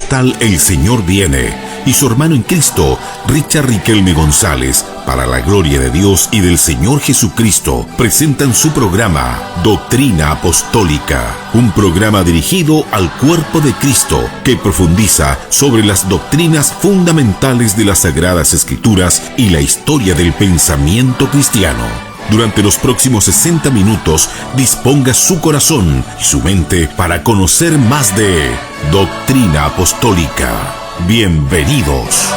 Pentecostal El Señor Viene y su hermano en Cristo, Richard Riquelme González, para la gloria de Dios y del Señor Jesucristo, presentan su programa Doctrina Apostólica, un programa dirigido al cuerpo de Cristo que profundiza sobre las doctrinas fundamentales de las Sagradas Escrituras y la historia del pensamiento cristiano. Durante los próximos 60 minutos, disponga su corazón y su mente para conocer más de Doctrina Apostólica. Bienvenidos.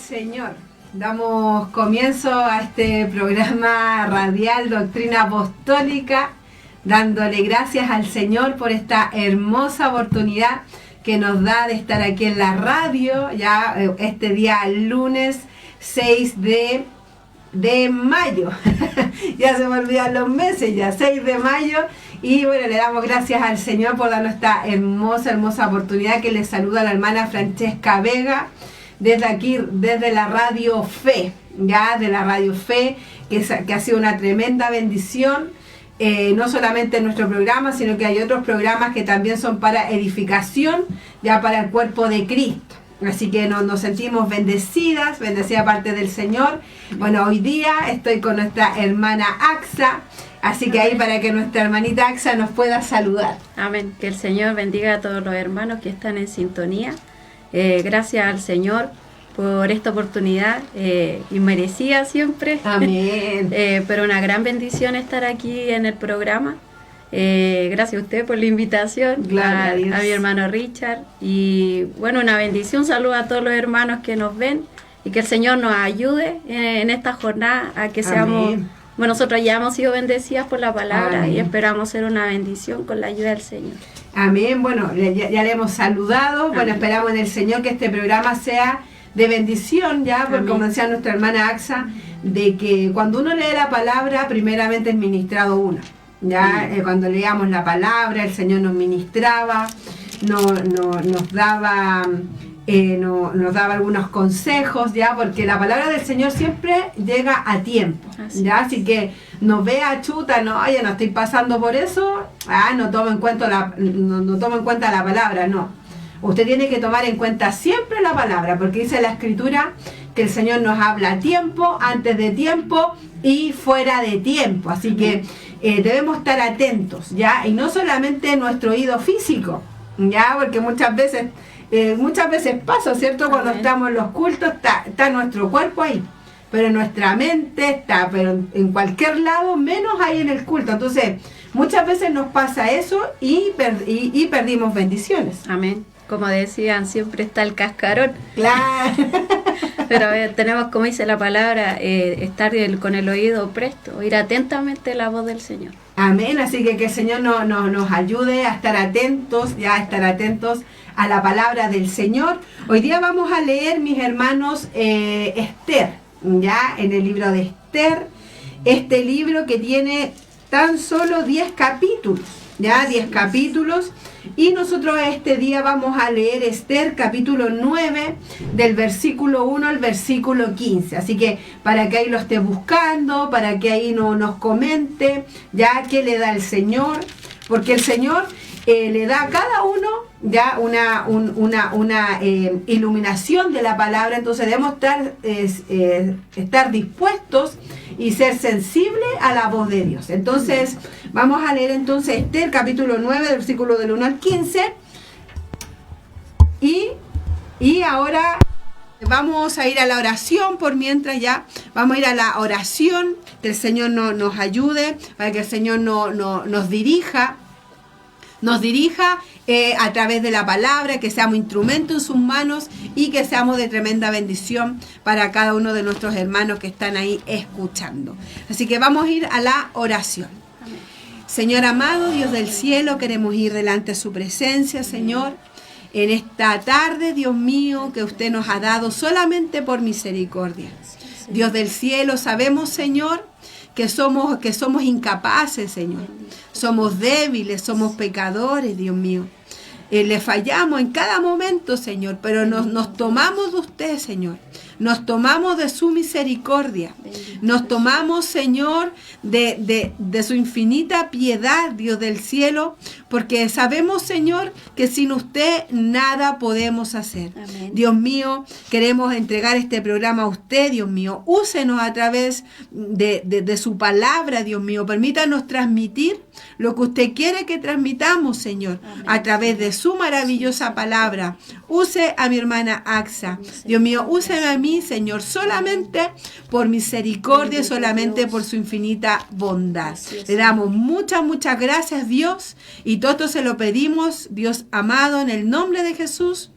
Señor, damos comienzo a este programa radial Doctrina Apostólica, dándole gracias al Señor por esta hermosa oportunidad que nos da de estar aquí en la radio, ya este día lunes 6 de mayo, ya se me olvidan los meses, ya 6 de mayo, y bueno, le damos gracias al Señor por darnos esta hermosa oportunidad. Que le saluda la hermana Francesca Vega, desde aquí, desde la Radio Fe, ya de la Radio Fe, que ha sido una tremenda bendición, no solamente en nuestro programa, sino que hay otros programas que también son para edificación, ya para el cuerpo de Cristo. Así que nos sentimos bendecida parte del Señor. Bueno, hoy día estoy con nuestra hermana Axa, así que ahí para que nuestra hermanita Axa nos pueda saludar. Amén. Que el Señor bendiga a todos los hermanos que están en sintonía. Gracias al Señor por esta oportunidad, inmerecida siempre. Amén. Pero una gran bendición estar aquí en el programa. Gracias a usted por la invitación, a mi hermano Richard. Y bueno, una bendición, un saludo a todos los hermanos que nos ven y que el Señor nos ayude en esta jornada a que seamos... Bueno, nosotros ya hemos sido bendecidas por la palabra. Amén. Y esperamos ser una bendición con la ayuda del Señor. Amén. Bueno, ya le hemos saludado. Amén. Bueno, esperamos en el Señor que este programa sea de bendición, ya, porque como decía nuestra hermana Axa, de que cuando uno lee la palabra, primeramente es ministrado uno. Ya, cuando leíamos la palabra, el Señor nos ministraba, nos daba algunos consejos, ya, porque la palabra del Señor siempre llega a tiempo, ya, así que no vea chuta, no, ya no estoy pasando por eso, no tomo en cuenta la palabra, no. Usted tiene que tomar en cuenta siempre la palabra, porque dice la Escritura que el Señor nos habla a tiempo, antes de tiempo y fuera de tiempo, así que debemos estar atentos, ya, y no solamente nuestro oído físico, ya, porque muchas veces pasa, ¿cierto? Cuando estamos en los cultos está nuestro cuerpo ahí, pero nuestra mente está, pero en cualquier lado, menos ahí en el culto. Entonces, muchas veces nos pasa eso y perdimos bendiciones. Amén. como decían, siempre está el cascarón. Claro. Pero tenemos, como dice la palabra, estar con el oído presto, oír atentamente la voz del Señor. Amén, así que el Señor nos ayude a estar atentos, a la palabra del Señor. Hoy día vamos a leer, mis hermanos, Esther, ya en el libro de Esther, este libro que tiene tan solo 10 capítulos, ya 10 capítulos. Y nosotros este día vamos a leer Esther capítulo 9 del versículo 1 al versículo 15. Así que para que ahí lo esté buscando, para que ahí nos comente ya qué le da el Señor, porque el Señor le da a cada uno ya una iluminación de la palabra. Entonces debemos estar dispuestos y ser sensibles a la voz de Dios. Entonces vamos a leer entonces Esther capítulo 9 del versículo del 1 al 15 y ahora vamos a ir a la oración. Por mientras ya vamos a ir a la oración, que el Señor nos ayude, para que el Señor nos dirija a través de la palabra, que seamos instrumento en sus manos y que seamos de tremenda bendición para cada uno de nuestros hermanos que están ahí escuchando. Así que vamos a ir a la oración. Amén. Señor amado, Dios del cielo, queremos ir delante de su presencia, Señor, en esta tarde, Dios mío, que usted nos ha dado solamente por misericordia. Dios del cielo, sabemos, Señor, que somos incapaces, Señor. Somos débiles, somos pecadores, Dios mío. Le fallamos en cada momento, Señor, pero nos tomamos de usted, Señor. Nos tomamos de su misericordia. Nos tomamos, Señor, de su infinita piedad, Dios del cielo, porque sabemos, Señor, que sin usted nada podemos hacer. Amén. Dios mío, queremos entregar este programa a usted, Dios mío. Úsenos a través de su palabra, Dios mío. Permítanos transmitir lo que usted quiere que transmitamos, Señor. Amén. A través de su maravillosa palabra. Use a mi hermana Axa. Dios mío, úseme a mí, Señor, solamente por misericordia, solamente por su infinita bondad. Le damos muchas gracias, Dios, y todo esto se lo pedimos, Dios amado, en el nombre de Jesús,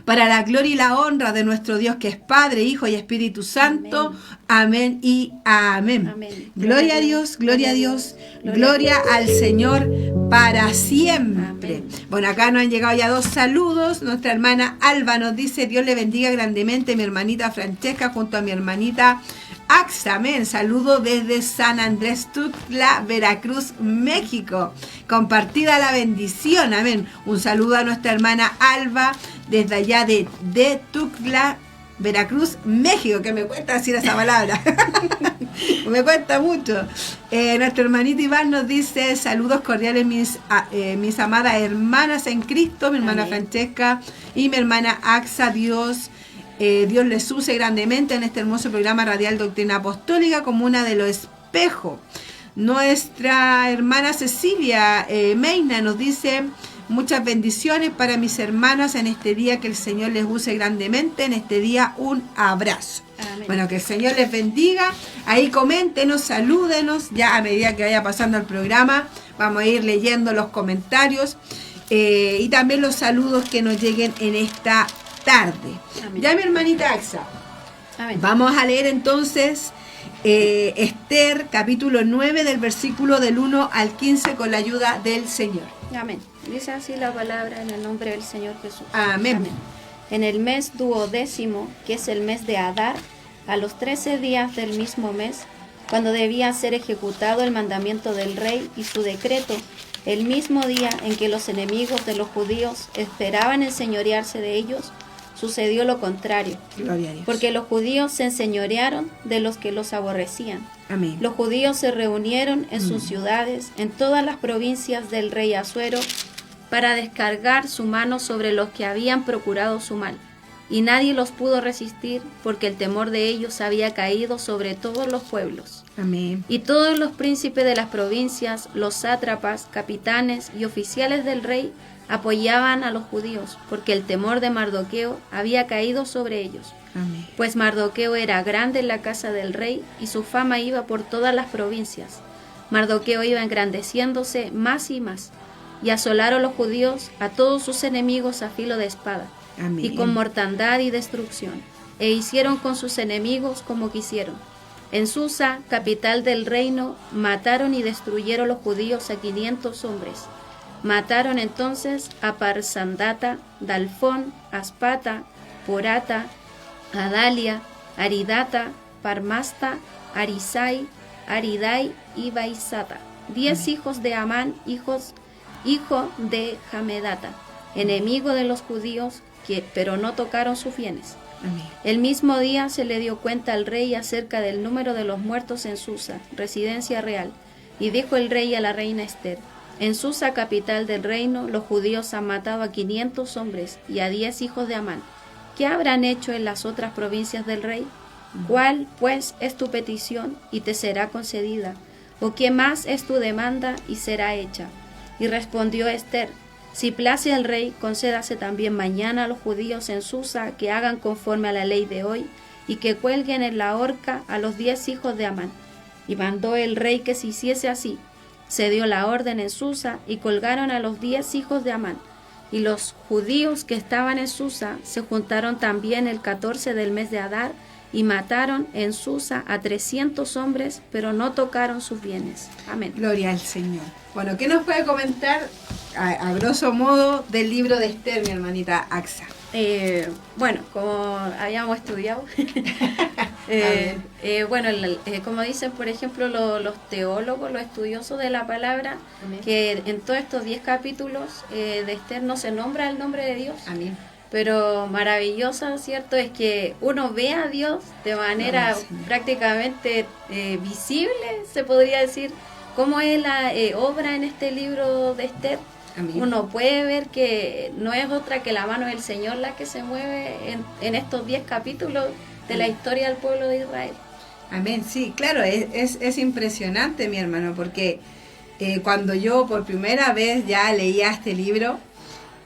para la gloria y la honra de nuestro Dios, que es Padre, Hijo y Espíritu Santo. Amén y amén. Amén. Gloria a Dios, gloria a Dios, gloria al Señor para siempre. Amén. Bueno, acá nos han llegado ya 2 saludos. Nuestra hermana Alba nos dice: Dios le bendiga grandemente, mi hermanita Francesca junto a mi hermanita Axa. Amén. Saludo desde San Andrés Tuxtla, Veracruz, México. Compartida la bendición. Amén. Un saludo a nuestra hermana Alba desde allá de Tuxtla, Veracruz, México, que me cuesta decir esa palabra. Me cuesta mucho. Nuestro hermanito Iván nos dice: saludos cordiales mis amadas hermanas en Cristo, mi hermana Francesca y mi hermana Axa. Dios les use grandemente en este hermoso programa radial Doctrina Apostólica como una de los espejos. Nuestra hermana Cecilia Meina nos dice: muchas bendiciones para mis hermanas en este día, que el Señor les use grandemente en este día. Un abrazo. Amén. Bueno, que el Señor les bendiga. Ahí coméntenos, salúdenos. Ya a medida que vaya pasando el programa vamos a ir leyendo los comentarios y también los saludos que nos lleguen en esta tarde. Amén. Ya, mi hermanita Axa. Amén. Vamos a leer entonces Esther capítulo 9 del versículo del 1 al 15 con la ayuda del Señor. Amén. Dice así la palabra en el nombre del Señor Jesús. Amén. Amén. En el mes 12º, que es el mes de Adar, a los 13 días del mismo mes, cuando debía ser ejecutado el mandamiento del rey y su decreto, el mismo día en que los enemigos de los judíos esperaban enseñorearse de ellos, sucedió lo contrario. Gloria a Dios. Porque los judíos se enseñorearon de los que los aborrecían. Amén. Los judíos se reunieron en sus ciudades, en todas las provincias del rey Asuero, para descargar su mano sobre los que habían procurado su mal. Y nadie los pudo resistir, porque el temor de ellos había caído sobre todos los pueblos. Amén. Y todos los príncipes de las provincias, los sátrapas, capitanes y oficiales del rey, apoyaban a los judíos, porque el temor de Mardoqueo había caído sobre ellos. Amén. Pues Mardoqueo era grande en la casa del rey, y su fama iba por todas las provincias. Mardoqueo iba engrandeciéndose más y más. y asolaron los judíos a todos sus enemigos a filo de espada, Amén. y con mortandad y destrucción, e hicieron con sus enemigos como quisieron. En Susa, capital del reino, mataron y destruyeron los judíos a 500 hombres. Mataron entonces a Parsandata, Dalfón, Aspata, Porata, Adalia, Aridata, Parmasta, Arisai, Aridai y Baisata, 10 hijos de Amán, hijo de Hamedata, enemigo de los judíos, pero no tocaron sus bienes. Amén. El mismo día se le dio cuenta al rey acerca del número de los muertos en Susa, residencia real, y dijo el rey a la reina Esther: en Susa, capital del reino, los judíos han matado a 500 hombres y a 10 hijos de Amán. ¿Qué habrán hecho en las otras provincias del rey? ¿Cuál, pues, es tu petición y te será concedida? ¿O qué más es tu demanda y será hecha? Y respondió Esther: si place al rey, concédase también mañana a los judíos en Susa que hagan conforme a la ley de hoy y que cuelguen en la horca a los 10 hijos de Amán. Y mandó el rey que se hiciese así. Se dio la orden en Susa y colgaron a los 10 hijos de Amán. Y los judíos que estaban en Susa se juntaron también el 14 del mes de Adar y mataron en Susa a 300 hombres, pero no tocaron sus bienes. Amén. Gloria al Señor. Bueno, ¿qué nos puede comentar a grosso modo del libro de Esther, mi hermanita Axa? Bueno, como habíamos estudiado, como dicen, por ejemplo, los teólogos, los estudiosos de la palabra, Amén. que en todos estos 10 capítulos de Esther no se nombra el nombre de Dios. Amén. Pero maravilloso, ¿cierto? Es que uno ve a Dios de manera prácticamente visible, se podría decir, cómo Él obra en este libro de Esther. Amén. Uno puede ver que no es otra que la mano del Señor la que se mueve en estos 10 capítulos de la historia del pueblo de Israel. Amén, sí, claro, es impresionante, mi hermano, porque cuando yo por primera vez ya leía este libro,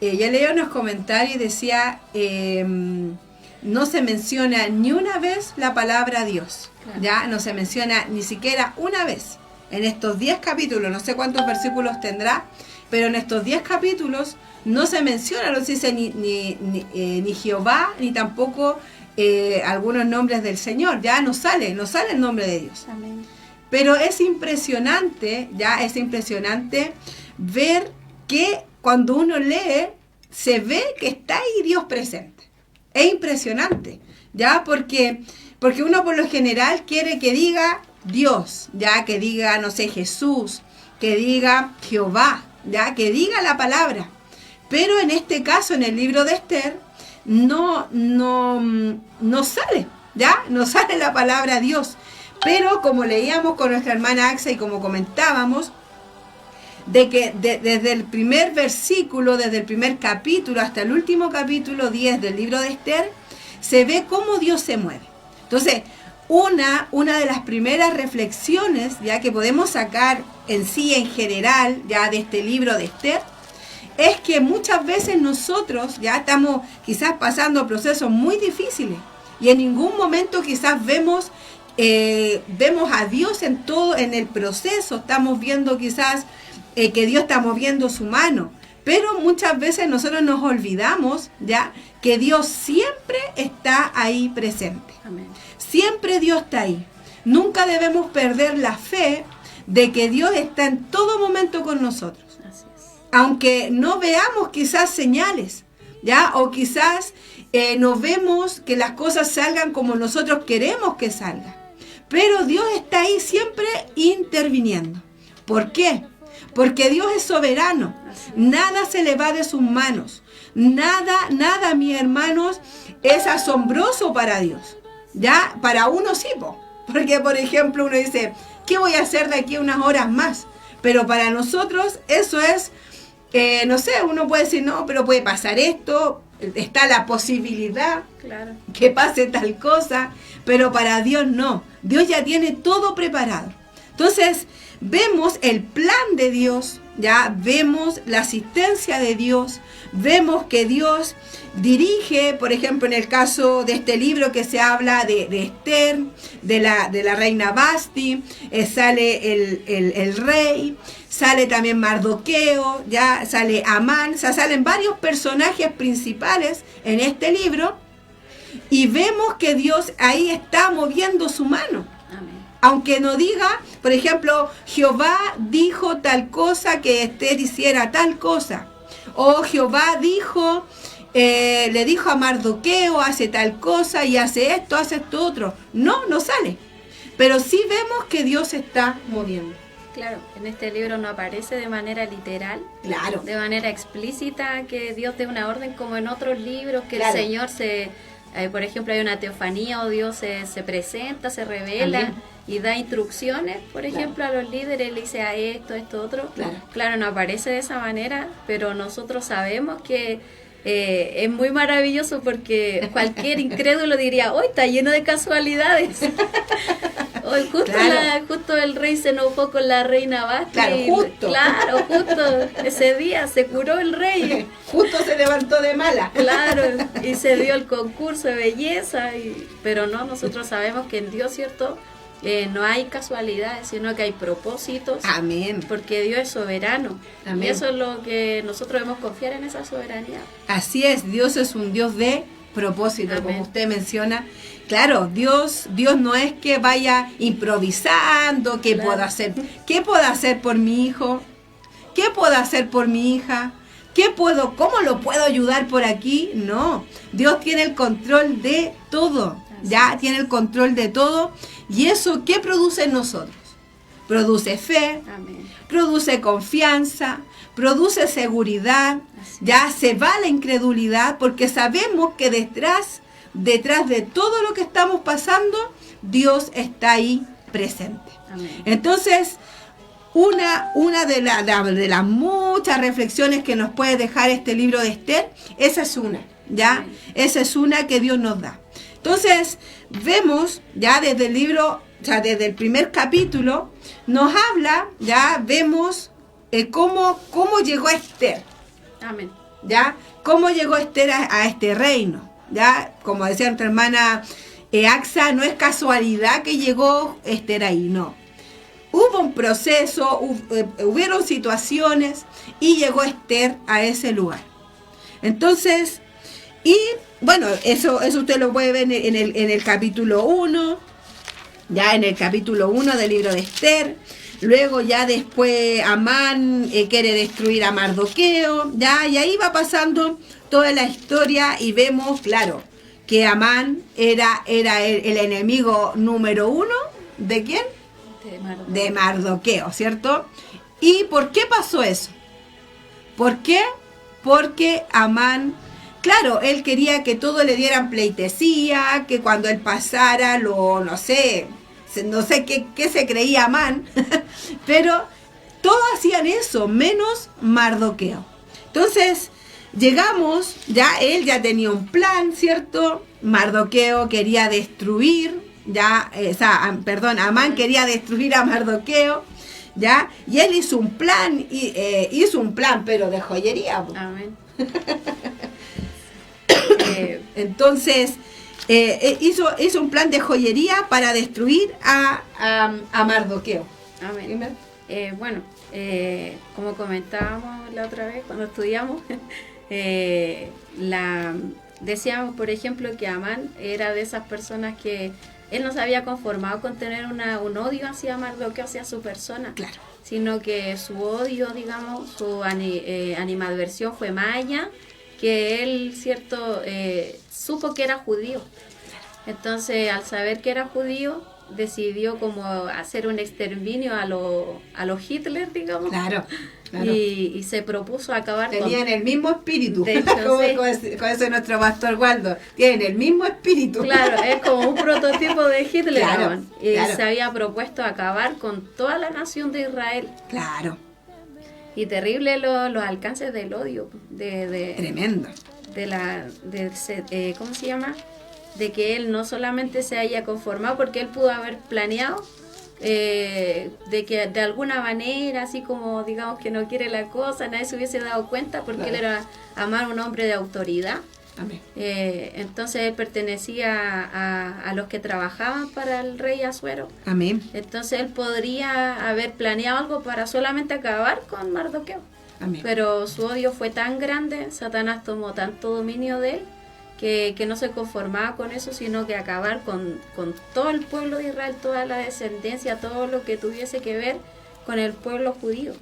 yo leía unos comentarios y decía, no se menciona ni una vez la palabra Dios, claro. Ya no se menciona ni siquiera una vez en estos 10 capítulos, no sé cuántos versículos tendrá, pero en estos 10 capítulos no se menciona, no se dice ni Jehová, ni tampoco algunos nombres del Señor, ya no sale el nombre de Dios. Amén. Pero es impresionante ver que cuando uno lee, se ve que está ahí Dios presente. Es impresionante, ya, porque uno por lo general quiere que diga Dios, ya, que diga, no sé, Jesús, que diga Jehová, ya, que diga la palabra. Pero en este caso, en el libro de Esther, no sale, ya, no sale la palabra Dios. Pero como leíamos con nuestra hermana Axa y como comentábamos, de que desde el primer versículo, desde el primer capítulo hasta el último capítulo 10 del libro de Esther, se ve cómo Dios se mueve. Entonces, una de las primeras reflexiones ya que podemos sacar en sí, en general, ya de este libro de Esther, es que muchas veces nosotros ya estamos quizás pasando procesos muy difíciles y en ningún momento quizás vemos a Dios en todo, en el proceso, estamos viendo quizás que Dios está moviendo su mano, pero muchas veces nosotros nos olvidamos ya que Dios siempre está ahí presente. Amén. Siempre Dios está ahí. Nunca debemos perder la fe de que Dios está en todo momento con nosotros. Así es. Aunque no veamos quizás señales, ¿ya? O quizás no vemos que las cosas salgan como nosotros queremos que salgan. Pero Dios está ahí siempre interviniendo. ¿Por qué? Porque Dios es soberano. Nada se le va de sus manos. Nada, mis hermanos, es asombroso para Dios. Ya, para uno sí, porque por ejemplo uno dice, ¿qué voy a hacer de aquí a unas horas más? Pero para nosotros eso es, no sé, uno puede decir, no, pero puede pasar esto, está la posibilidad, claro, que pase tal cosa, pero para Dios no. Dios ya tiene todo preparado. Entonces, vemos el plan de Dios, ya vemos la asistencia de Dios, vemos que Dios dirige, por ejemplo, en el caso de este libro que se habla de Esther, de la reina Basti, sale el rey, sale también Mardoqueo, ya sale Amán, o sea, salen varios personajes principales en este libro y vemos que Dios ahí está moviendo su mano. Amén. Aunque no diga, por ejemplo, Jehová dijo tal cosa que Esther hiciera tal cosa, o Jehová dijo, le dijo a Mardoqueo, hace tal cosa y hace esto otro. No sale. Pero sí vemos que Dios está moviendo. Claro, en este libro no aparece de manera literal, Claro. de manera explícita que Dios dé una orden como en otros libros, que Claro. el Señor por ejemplo, hay una teofanía o Dios se presenta, se revela. Amén. Y da instrucciones, por Claro. ejemplo, a los líderes, le dice a esto, otro. Claro. No aparece de esa manera, pero nosotros sabemos que es muy maravilloso porque cualquier incrédulo diría, hoy está lleno de casualidades. Hoy justo el rey se enojó con la reina Vasti. Claro, justo ese día se curó el rey. Justo se levantó de mala. Claro, y se dio el concurso de belleza, pero no, nosotros sabemos que en Dios, ¿cierto? No hay casualidades, sino que hay propósitos. Amén. Porque Dios es soberano. Amén. Y eso es lo que nosotros debemos confiar en esa soberanía. Así es, Dios es un Dios de propósito, Amén. como usted menciona. Claro, Dios no es que vaya improvisando, ¿qué Claro. puedo hacer? ¿Qué puedo hacer por mi hijo? ¿Qué puedo hacer por mi hija? ¿Cómo lo puedo ayudar por aquí? No, Dios tiene el control de todo, tiene el control de todo. ¿Y eso qué produce en nosotros? Produce fe, Amén. produce confianza, produce seguridad, Así ya se va la incredulidad porque sabemos que detrás de todo lo que estamos pasando, Dios está ahí presente. Amén. Entonces, una de las muchas reflexiones que nos puede dejar este libro de Esther, esa es una, ¿ya? Amén. Esa es una que Dios nos da. Entonces, vemos ya desde el libro, desde el primer capítulo, nos habla, ya vemos cómo llegó Esther, Amén. ya, cómo llegó Esther a este reino, ya, como decía nuestra hermana Axa, no es casualidad que llegó Esther ahí, no. Hubo un proceso, hubieron situaciones y llegó Esther a ese lugar. Entonces, y bueno, eso usted lo puede ver en el capítulo 1, ya en el capítulo 1 del libro de Esther. Luego ya después Amán quiere destruir a Mardoqueo, ya, y ahí va pasando toda la historia y vemos, claro, que Amán era el enemigo número 1, ¿de quién? De Mardoqueo, ¿cierto? ¿Y por qué pasó eso? ¿Por qué? Porque Amán, claro, él quería que todo le dieran pleitesía, que cuando él pasara no sé qué se creía Amán, pero todos hacían eso, menos Mardoqueo. Entonces, llegamos, él ya tenía un plan, ¿cierto? Mardoqueo quería destruir, Amán quería destruir a Mardoqueo, ¿ya? Y él hizo un plan, pero de joyería. Amén. Entonces, hizo un plan de joyería para destruir a Mardoqueo. Amén. Como comentábamos la otra vez cuando estudiamos, decíamos, por ejemplo, que Amán era de esas personas que él no se había conformado con tener un odio hacia Mardoqueo, hacia su persona, Claro. sino que su odio, digamos, su animadversión fue más allá, que él, cierto, supo que era judío. Entonces, al saber que era judío, decidió como hacer un exterminio a los Hitler, digamos. Claro. Y se propuso acabar Tenían el mismo espíritu. De hecho, como sí. con eso nuestro pastor Waldo. Tienen el mismo espíritu. Claro, es como un prototipo de Hitler. Claro, Y claro. se había propuesto acabar con toda la nación de Israel. Claro. Y terrible los alcances del odio. Tremendo. ¿Cómo se llama? De que él no solamente se haya conformado, porque él pudo haber planeado de que de alguna manera, así como digamos que no quiere la cosa, nadie se hubiese dado cuenta, porque Claro. él era Amán, un hombre de autoridad, Amén. Entonces él pertenecía a los que trabajaban para el rey Asuero. Amén. Entonces él podría haber planeado algo para solamente acabar con Mardoqueo. Amén. Pero su odio fue tan grande, Satanás tomó tanto dominio de él, que no se conformaba con eso, sino que acabar con todo el pueblo de Israel, toda la descendencia, todo lo que tuviese que ver con el pueblo judío.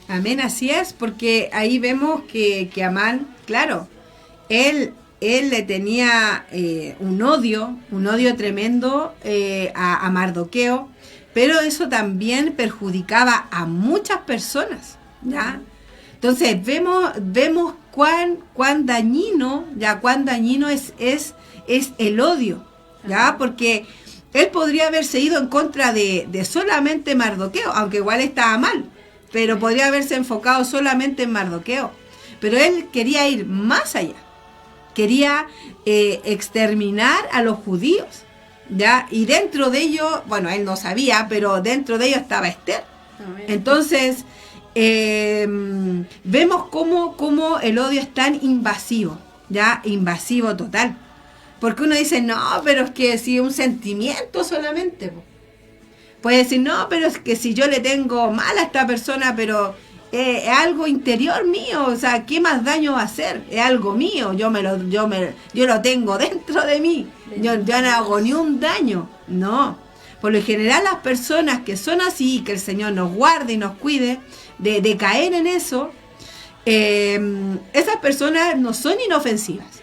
Amén, así es, porque ahí vemos que Amán, claro, él le tenía un odio tremendo a Mardoqueo, pero eso también perjudicaba a muchas personas, ¿ya? Entonces vemos cuán dañino es el odio, ¿ya? Porque él podría haberse ido en contra de solamente Mardoqueo, aunque igual estaba mal, pero podría haberse enfocado solamente en Mardoqueo. Pero él quería ir más allá, quería exterminar a los judíos, ¿ya? Y dentro de ello, bueno, él no sabía, pero dentro de ello estaba Esther. Amén. Entonces, vemos cómo el odio es tan invasivo, ya, invasivo total. Porque uno dice, no, pero es que si un sentimiento solamente. Puede decir, no, pero es que si yo le tengo mal a esta persona, pero es algo interior mío, o sea, ¿qué más daño va a hacer? Es algo mío, yo lo tengo dentro de mí, yo no hago ni un daño. No, por lo general las personas que son así, que el Señor nos guarde y nos cuide de caer en eso, esas personas no son inofensivas.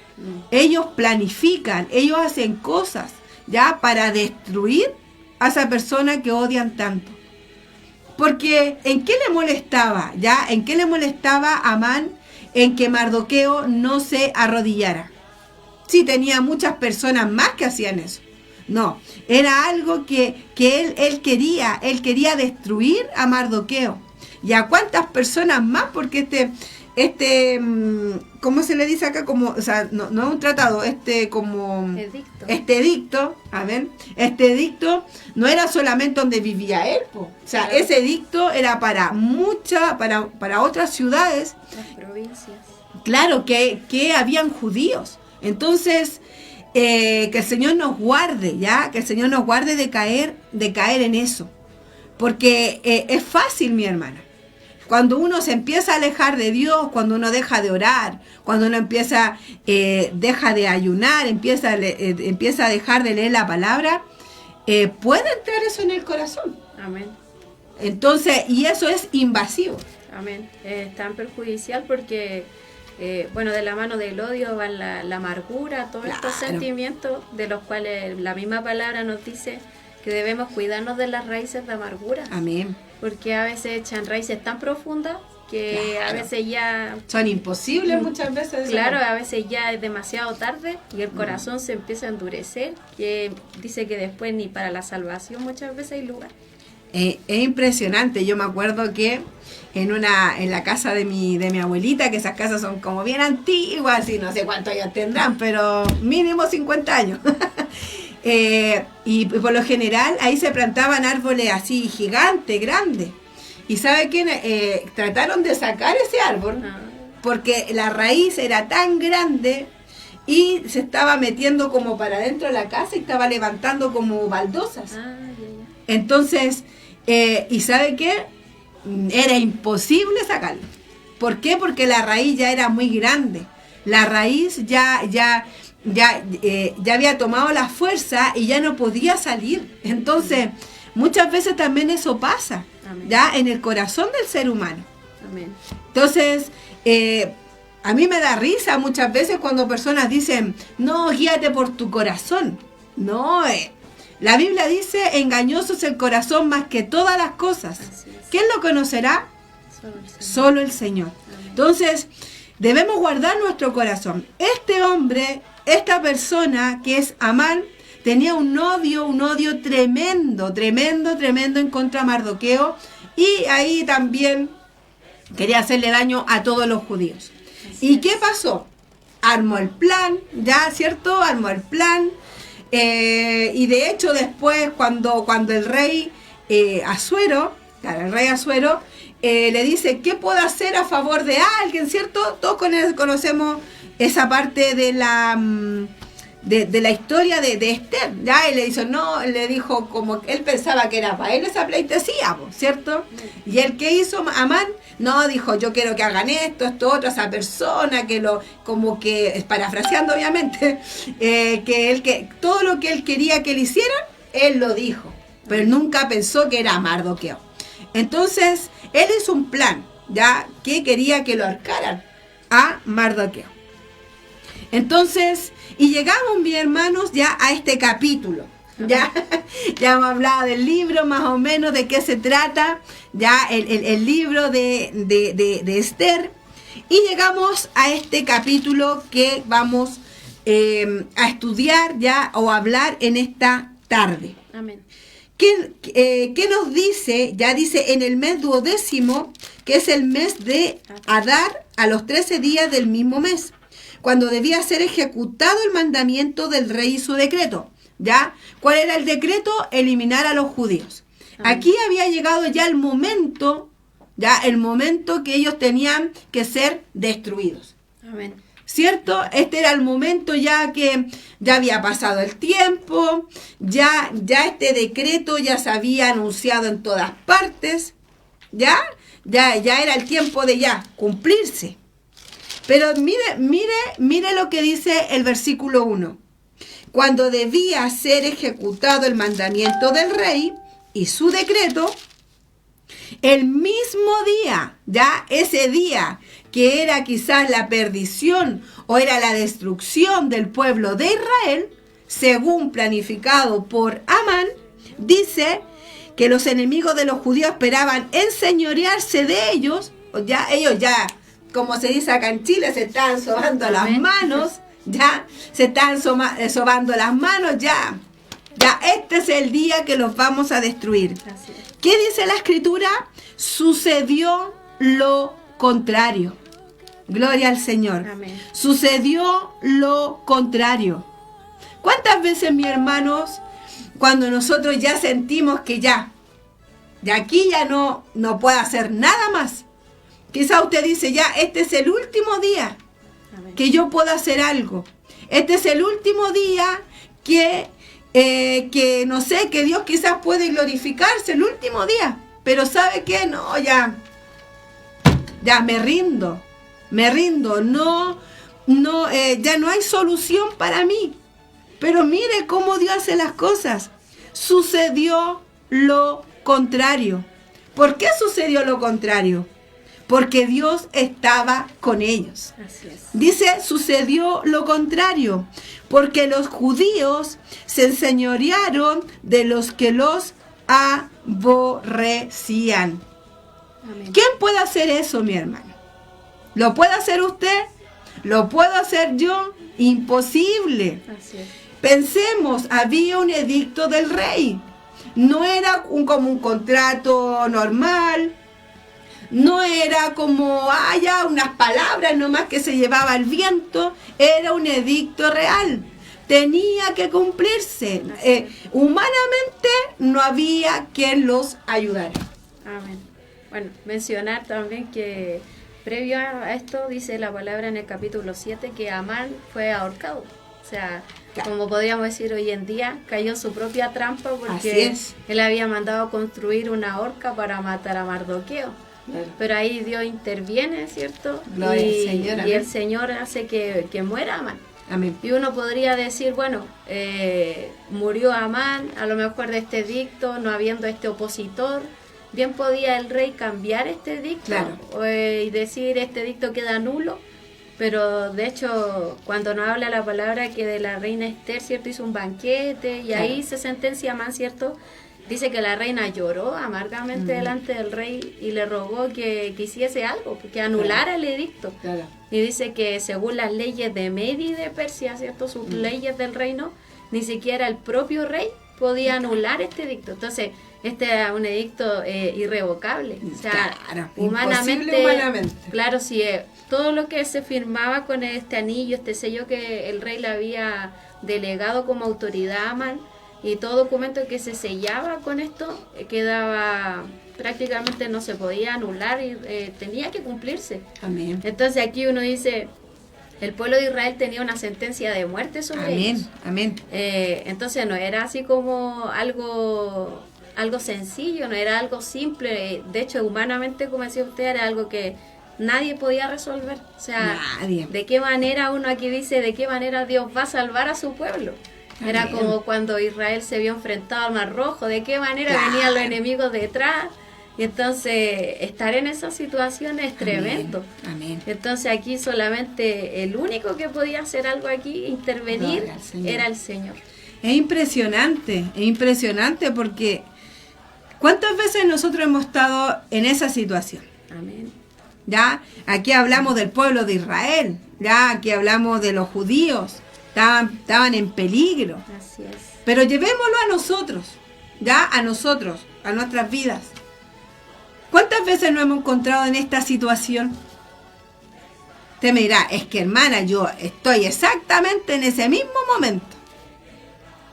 Ellos planifican, ellos hacen cosas ya para destruir a esa persona que odian tanto. Porque ¿en qué le molestaba? ¿Ya? ¿En qué le molestaba a Amán en que Mardoqueo no se arrodillara? Sí, tenía muchas personas más que hacían eso. No, era algo que él quería destruir a Mardoqueo. ¿Y a cuántas personas más? Porque ¿cómo se le dice acá? Como, o sea, no es un tratado, edicto. Este edicto, a ver, este edicto no era solamente donde vivía él, o sea, claro. Ese edicto era para otras ciudades, las provincias. Claro, que habían judíos. Entonces, que el Señor nos guarde, ¿ya? Que el Señor nos guarde de caer en eso. Porque es fácil, mi hermana. Cuando uno se empieza a alejar de Dios, cuando uno deja de orar, cuando uno deja de ayunar, empieza a dejar de leer la palabra, puede entrar eso en el corazón. Amén. Entonces, y eso es invasivo. Amén. Es tan perjudicial porque, de la mano del odio va la amargura, todos estos sentimientos de los cuales la misma palabra nos dice que debemos cuidarnos de las raíces de amargura. Amén. Porque a veces echan raíces tan profundas que a veces ya... son imposibles muchas veces. Claro, a veces ya es demasiado tarde y el corazón se empieza a endurecer, que dice que después ni para la salvación muchas veces hay lugar. Es impresionante. Yo me acuerdo que en la casa de mi abuelita, que esas casas son como bien antiguas y no sé cuántos años tendrán, pero mínimo 50 años. Y por lo general ahí se plantaban árboles así gigantes, grandes. ¿Y sabe qué? Trataron de sacar ese árbol porque la raíz era tan grande y se estaba metiendo como para adentro de la casa y estaba levantando como baldosas. Entonces, ¿y sabe qué? Era imposible sacarlo. ¿Por qué? Porque la raíz ya era muy grande. La raíz ya había tomado la fuerza y ya no podía salir. Entonces, muchas veces también eso pasa. Amén. Ya en el corazón del ser humano. Amén. Entonces, a mí me da risa muchas veces cuando personas dicen, no, guíate por tu corazón. No, la Biblia dice, engañoso es el corazón más que todas las cosas. ¿Quién lo conocerá? Solo el Señor. Amén. Entonces, debemos guardar nuestro corazón. Este hombre, esta persona que es Amán, tenía un odio tremendo en contra de Mardoqueo, y ahí también quería hacerle daño a todos los judíos. ¿Y qué pasó? Armó el plan, ya, ¿cierto? Armó el plan, y de hecho después cuando el rey Asuero, le dice, ¿qué puedo hacer a favor de alguien? ¿Cierto? Todos conocemos esa parte de la historia de Esther, ¿ya? Él le dijo, no, le dijo como él pensaba que era para él esa pleitesía, ¿cierto? Y el que hizo Amán, no, dijo, yo quiero que hagan esto, otro, esa persona, como que, parafraseando obviamente, que todo lo que él quería que le hicieran, él lo dijo, pero nunca pensó que era Mardoqueo. Entonces, él hizo un plan, ¿ya? Que quería que lo ahorcaran a Mardoqueo. Entonces, y llegamos, mis hermanos, ya a este capítulo. Ya hemos hablado del libro, más o menos de qué se trata, ya el libro de Esther. Y llegamos a este capítulo que vamos a estudiar ya o a hablar en esta tarde. Amén. ¿Qué nos dice? Ya dice, en el mes 12º, que es el mes de Adar, a los 13 días del mismo mes, cuando debía ser ejecutado el mandamiento del rey y su decreto. ¿Ya? ¿Cuál era el decreto? Eliminar a los judíos. Aquí había llegado ya el momento que ellos tenían que ser destruidos. Amén. ¿Cierto? Este era el momento ya que ya había pasado el tiempo, ya este decreto ya se había anunciado en todas partes, ya era el tiempo de ya cumplirse. Pero mire lo que dice el versículo 1. Cuando debía ser ejecutado el mandamiento del rey y su decreto, el mismo día, ya ese día que era quizás la perdición o era la destrucción del pueblo de Israel, según planificado por Amán, dice que los enemigos de los judíos esperaban enseñorearse de ellos, ellos ya, como se dice acá en Chile, se estaban sobando las manos, ya, se estaban sobando las manos, ya, este es el día que los vamos a destruir. ¿Qué dice la Escritura? Sucedió lo contrario. Gloria al Señor. Amén. Sucedió lo contrario. ¿Cuántas veces, mis hermanos, cuando nosotros ya sentimos que ya de aquí ya no puedo hacer nada más? Quizá usted dice, ya, este es el último día que yo puedo hacer algo. Este es el último día que no sé, que Dios quizás puede glorificarse, el último día. Pero ¿sabe qué? No, ya me rindo, ya no hay solución para mí. Pero mire cómo Dios hace las cosas. Sucedió lo contrario. ¿Por qué sucedió lo contrario? Porque Dios estaba con ellos. Así es. Dice, sucedió lo contrario, porque los judíos se enseñorearon de los que los aborrecían. Amén. ¿Quién puede hacer eso, mi hermano? ¿Lo puede hacer usted? ¿Lo puedo hacer yo? Imposible. Así es. Pensemos, había un edicto del rey. No era como un contrato normal. No era como, ya unas palabras nomás que se llevaba el viento. Era un edicto real. Tenía que cumplirse. Humanamente no había quien los ayudara. Amén. Bueno, mencionar también que previo a esto dice la palabra en el capítulo 7 que Amán fue ahorcado. O sea, como podríamos decir hoy en día, cayó en su propia trampa porque él había mandado construir una horca para matar a Mardoqueo. Claro. Pero ahí Dios interviene, ¿cierto? Y el Señor hace que muera Amán. Amén. Y uno podría decir, bueno, murió Amán, a lo mejor de este edicto, no habiendo este opositor. Bien podía el rey cambiar este edicto, claro, y decir este edicto queda nulo. Pero de hecho, cuando nos habla la palabra que de la reina Esther, ¿cierto? Hizo un banquete y claro, ahí se sentencia Amán, ¿cierto? Dice que la reina lloró amargamente delante del rey y le rogó que hiciese algo, que anulara el edicto. Claro. Y dice que según las leyes de Media y de Persia, ¿cierto? Sus leyes del reino, ni siquiera el propio rey podía anular este edicto. Entonces, este era un edicto irrevocable. O sea, claro, humanamente. Claro, sí, todo lo que se firmaba con este anillo, este sello que el rey le había delegado como autoridad a Amán, y todo documento que se sellaba con esto quedaba, prácticamente no se podía anular y tenía que cumplirse. Amén. Entonces aquí uno dice, el pueblo de Israel tenía una sentencia de muerte sobre ellos. Amén. Entonces no era así como algo sencillo, no era algo simple. De hecho, humanamente, como decía usted, era algo que nadie podía resolver. O sea, nadie. ¿de qué manera uno aquí dice, de qué manera Dios va a salvar a su pueblo? Era Amén. como cuando Israel se vio enfrentado al Mar Rojo, de qué manera venían los enemigos detrás. Y entonces estar en esa situación es tremendo. Amén. Entonces aquí solamente el único que podía hacer algo aquí, intervenir, era el Señor. Es impresionante porque ¿cuántas veces nosotros hemos estado en esa situación? Amén. ¿Ya? Aquí hablamos del pueblo de Israel, ya aquí hablamos de los judíos, estaban en peligro. Así es. Pero llevémoslo a nosotros, ya a nosotros, a nuestras vidas. ¿Cuántas veces nos hemos encontrado en esta situación? Usted me dirá, es que hermana, yo estoy exactamente en ese mismo momento.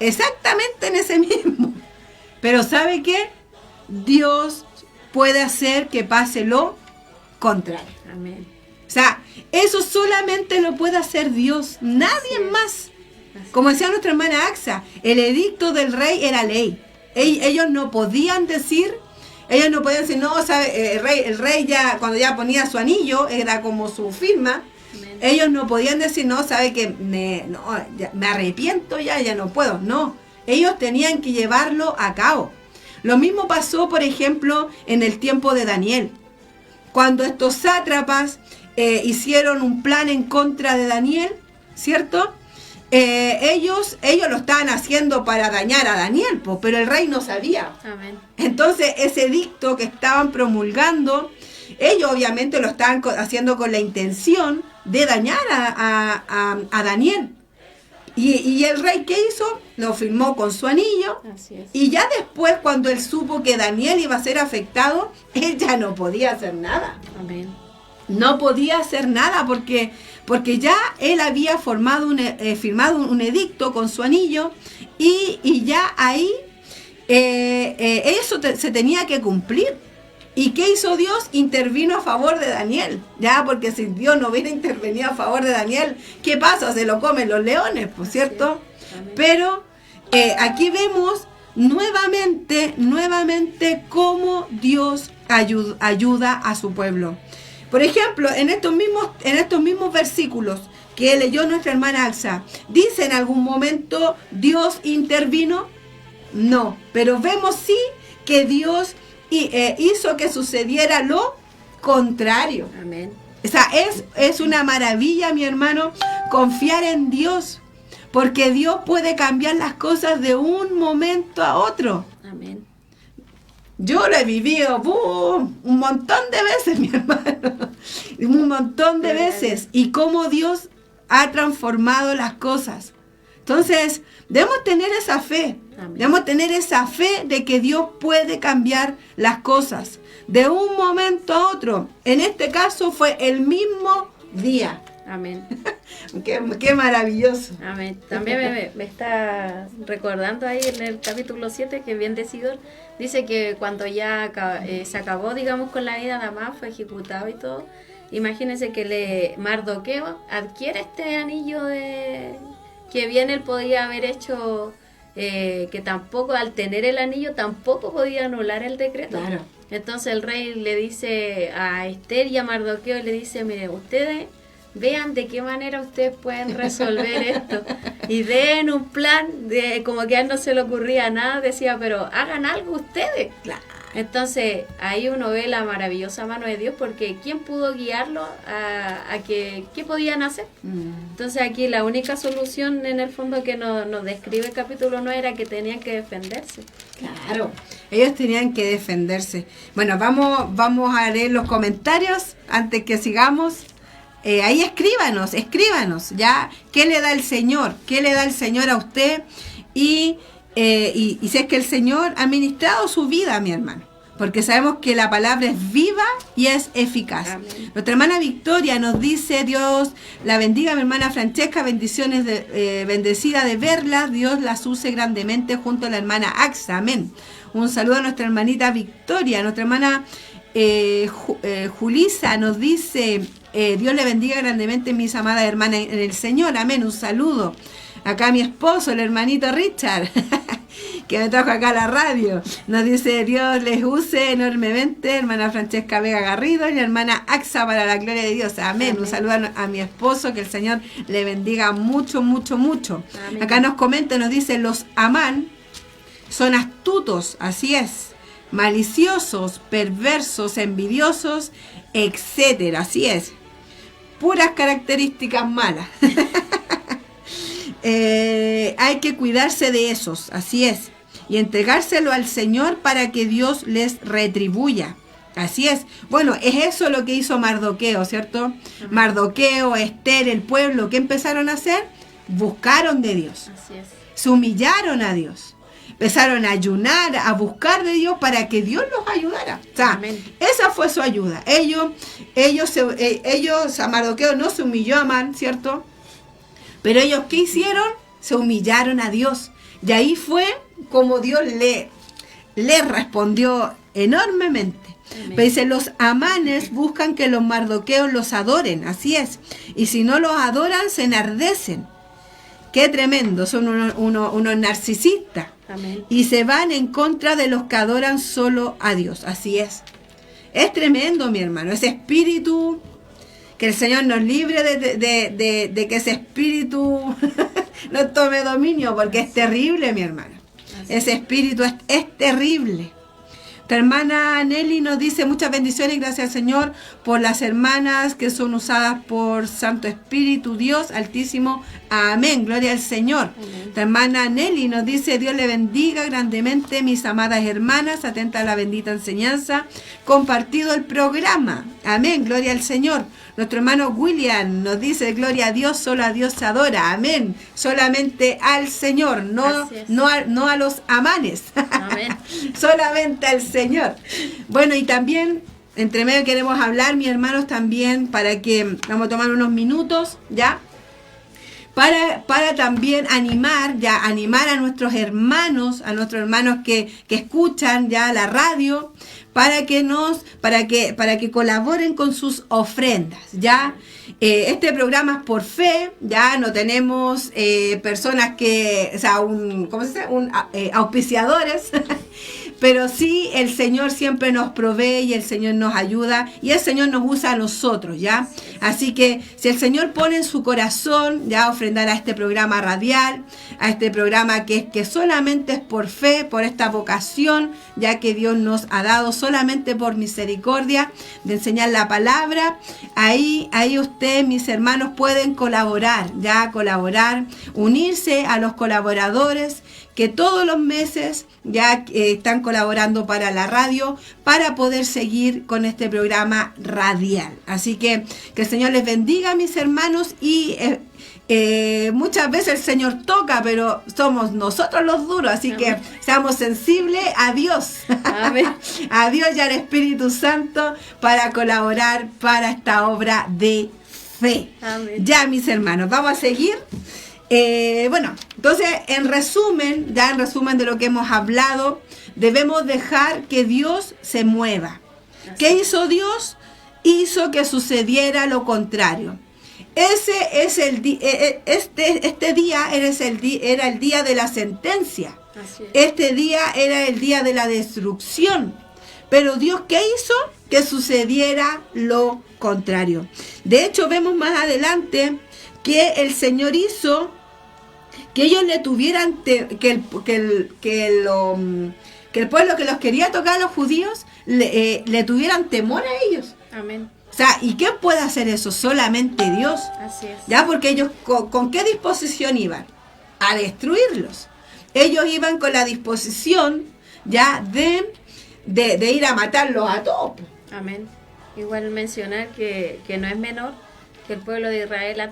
Exactamente en ese mismo. Pero ¿sabe qué? Dios puede hacer que pase lo contrario. Amén. O sea, eso solamente lo puede hacer Dios, nadie más. Como decía nuestra hermana Axa, el edicto del rey era ley. Ellos no podían decir, no, sabe, el rey ya, cuando ya ponía su anillo, era como su firma. Amén. Ellos no podían decir, no, sabe que me arrepiento ya no puedo. No, ellos tenían que llevarlo a cabo. Lo mismo pasó, por ejemplo, en el tiempo de Daniel. Cuando estos sátrapas hicieron un plan en contra de Daniel, ¿cierto? Ellos lo estaban haciendo para dañar a Daniel, pero el rey no sabía. Amén. Entonces ese edicto que estaban promulgando, ellos obviamente lo estaban haciendo con la intención de dañar a Daniel. Y el rey, ¿qué hizo? Lo firmó con su anillo. Así es. Y ya después, cuando él supo que Daniel iba a ser afectado, él ya no podía hacer nada. Amén. No podía hacer nada porque ya él había firmado un edicto con su anillo y ya ahí eso se tenía que cumplir. ¿Y qué hizo Dios? Intervino a favor de Daniel, ya, porque si Dios no hubiera intervenido a favor de Daniel, ¿qué pasa? Se lo comen los leones, ¿por cierto? Pero aquí vemos nuevamente cómo Dios ayuda a su pueblo. Por ejemplo, en estos mismos versículos que leyó nuestra hermana Axa, ¿dice en algún momento Dios intervino? No, pero vemos sí que Dios hizo que sucediera lo contrario. Amén. O sea, es una maravilla, mi hermano, confiar en Dios, porque Dios puede cambiar las cosas de un momento a otro. Amén. Yo lo he vivido un montón de veces, mi hermano, un montón de veces, y cómo Dios ha transformado las cosas. Entonces, debemos tener esa fe. Amén. Debemos tener esa fe de que Dios puede cambiar las cosas de un momento a otro. En este caso fue el mismo día. Amén. Qué maravilloso. Amén. También me está recordando ahí en el capítulo 7 que bien decidido dice que cuando ya se acabó, digamos, con la vida de Amán, fue ejecutado y todo. Imagínense que Mardoqueo adquiere este anillo que bien él podía haber hecho, que tampoco, al tener el anillo, tampoco podía anular el decreto. Claro. Entonces el rey le dice a Esther y a Mardoqueo, le dice, mire, ustedes vean de qué manera ustedes pueden resolver esto. Y den un plan, como que a él no se le ocurría nada, decía, pero hagan algo ustedes. Claro. Entonces ahí uno ve la maravillosa mano de Dios, porque ¿quién pudo guiarlo a qué podían hacer? Entonces aquí la única solución en el fondo que nos describe el capítulo 9 era que tenían que defenderse. Claro, ellos tenían que defenderse. Bueno, vamos a leer los comentarios antes que sigamos. Ahí escríbanos, ya, ¿qué le da el Señor? ¿Qué le da el Señor a usted? Y si es que el Señor ha ministrado su vida, mi hermano. porque sabemos que la palabra es viva y es eficaz. Amén. Nuestra hermana Victoria nos dice: Dios la bendiga, mi hermana Francesca, bendiciones, bendecida de verla, Dios las use grandemente junto a la hermana Axa. Amén. Un saludo a nuestra hermanita Victoria. Nuestra hermana Julisa nos dice: Dios le bendiga grandemente, mis amadas hermanas en el Señor. Amén. Un saludo. Acá mi esposo, el hermanito Richard, que me trajo acá a la radio, nos dice: Dios les use enormemente, hermana Francesca Vega Garrido y la hermana Axa, para la gloria de Dios. Amén. Amén. Un saludo a mi esposo, que el Señor le bendiga mucho, mucho, mucho. Amén. Acá nos comenta, nos dice: los Amán son astutos, así es, maliciosos, perversos, envidiosos, etcétera. Así es, puras características malas. Hay que cuidarse de esos, así es, y entregárselo al Señor para que Dios les retribuya. Así es. Bueno, es eso lo que hizo Mardoqueo, ¿cierto? Uh-huh. Mardoqueo, Esther, el pueblo, ¿qué empezaron a hacer? Buscaron de Dios. Así es. Se humillaron a Dios. Empezaron a ayunar, a buscar de Dios para que Dios los ayudara. O sea, amén, esa fue su ayuda. A Mardoqueo no se humilló a Amán, ¿cierto? Pero ellos, ¿qué hicieron? Se humillaron a Dios. Y ahí fue como Dios le respondió enormemente. Pero dice: los amanes buscan que los mardoqueos los adoren. Así es. Y si no los adoran, se enardecen. Qué tremendo. Son unos narcisistas. Amén. Y se van en contra de los que adoran solo a Dios. Así es. Es tremendo, mi hermano. Ese espíritu... Que el Señor nos libre de que ese espíritu no tome dominio, porque es terrible, mi hermana. Ese espíritu es terrible. Tu hermana Nelly nos dice: muchas bendiciones y gracias al Señor por las hermanas que son usadas por Santo Espíritu, Dios Altísimo. Amén. Gloria al Señor. Amén. Tu hermana Nelly nos dice: Dios le bendiga grandemente, mis amadas hermanas, atenta a la bendita enseñanza, compartido el programa. Amén. Gloria al Señor. Nuestro hermano William nos dice: gloria a Dios, solo a Dios se adora. Amén. Solamente al Señor, no a los amanes. Amén. Solamente al Señor. Bueno, y también entre medio queremos hablar, mis hermanos, también para que vamos a tomar unos minutos, ¿ya? Para también animar a nuestros hermanos, que escuchan ya la radio, para que colaboren con sus ofrendas, ¿ya? Este programa es por fe, ya no tenemos personas que, o sea, auspiciadores, pero sí el Señor siempre nos provee y el Señor nos ayuda y el Señor nos usa a nosotros, ¿ya? Así que si el Señor pone en su corazón, ya, ofrendar a este programa radial, a este programa que solamente es por fe, por esta vocación, ya que Dios nos ha dado solamente por misericordia de enseñar la palabra, ahí ustedes, mis hermanos, pueden colaborar, unirse a los colaboradores que todos los meses ya están colaborando para la radio, para poder seguir con este programa radial. Así que el Señor les bendiga, mis hermanos, y muchas veces el Señor toca, pero somos nosotros los duros, así amén, que seamos sensibles a Dios, amén, a Dios y al Espíritu Santo para colaborar para esta obra de fe. Amén. Ya, mis hermanos, vamos a seguir. Bueno, entonces en resumen de lo que hemos hablado, debemos dejar que Dios se mueva. Así. ¿Qué hizo Dios? Hizo que sucediera lo contrario. Ese es este día era el día de la sentencia. Así es. Este día era el día de la destrucción. Pero Dios, ¿qué hizo? Que sucediera lo contrario. De hecho, vemos más adelante que el Señor hizo que ellos le tuvieran, que el pueblo que los quería tocar a los judíos, le tuvieran temor a ellos. Amén. O sea, ¿y quién puede hacer eso? Solamente Dios. Así es. Ya, porque ellos, ¿con qué disposición iban? A destruirlos. Ellos iban con la disposición ya de ir a matarlos a todos. Amén. Igual mencionar que no es menor que el pueblo de Israel,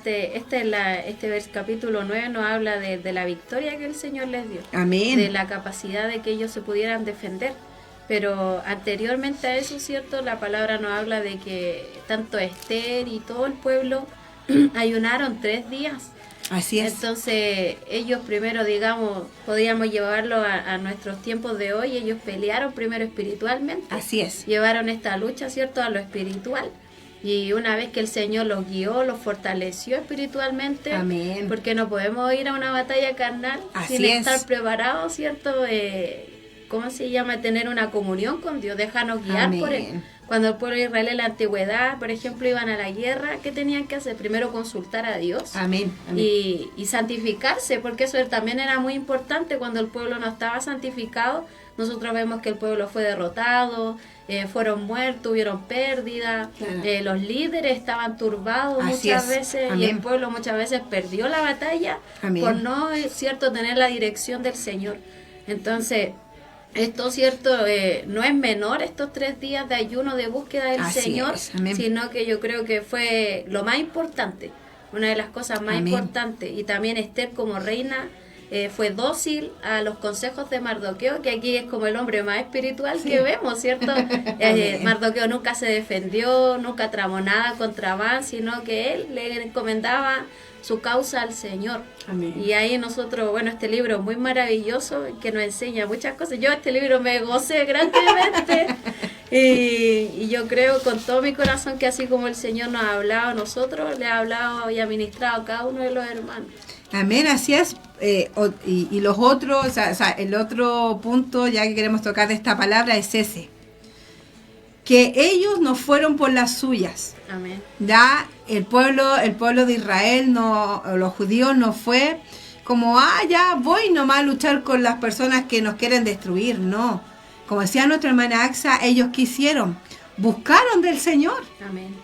capítulo 9 nos habla de la victoria que el Señor les dio. Amén. De la capacidad de que ellos se pudieran defender. Pero anteriormente a eso, ¿cierto? La palabra nos habla de que tanto Esther y todo el pueblo ayunaron 3 días. Así es. Entonces ellos primero, digamos, podíamos llevarlo a nuestros tiempos de hoy, ellos pelearon primero espiritualmente. Así es. Llevaron esta lucha, ¿cierto?, a lo espiritual. Y una vez que el Señor los guió, los fortaleció espiritualmente. Amén. Porque no podemos ir a una batalla carnal sin estar preparados, ¿cierto? ¿Cómo se llama? Tener una comunión con Dios, dejarnos guiar por Él. Cuando el pueblo de Israel en la antigüedad, por ejemplo, iban a la guerra, ¿qué tenían que hacer? Primero consultar a Dios. Amén. Y santificarse, porque eso también era muy importante. Cuando el pueblo no estaba santificado, nosotros vemos que el pueblo fue derrotado, fueron muertos, hubieron pérdidas, los líderes estaban turbados muchas veces. Amén. Y el pueblo muchas veces perdió la batalla. Amén. Por no, ¿cierto?, tener la dirección del Señor. Entonces, esto, ¿cierto?, no es menor estos 3 días de ayuno, de búsqueda del Señor, sino que yo creo que fue lo más importante, una de las cosas más importantes. Y también Esther, como reina, fue dócil a los consejos de Mardoqueo, que aquí es como el hombre más espiritual que vemos, ¿cierto? Mardoqueo nunca se defendió, nunca tramó nada contra Amán, sino que él le encomendaba su causa al Señor. Amén. Y ahí nosotros, bueno, este libro es muy maravilloso, que nos enseña muchas cosas. Yo este libro me gocé grandemente y yo creo con todo mi corazón que así como el Señor nos ha hablado a nosotros, le ha hablado y ha ministrado a cada uno de los hermanos. Amén, así es. Y los otros, o sea, el otro punto ya que queremos tocar de esta palabra es ese, que ellos no fueron por las suyas. Amén. Ya el pueblo de Israel, los judíos, no fue como, ya voy nomás a luchar con las personas que nos quieren destruir. No, como decía nuestra hermana Axa, ellos quisieron, buscaron del Señor. Amén.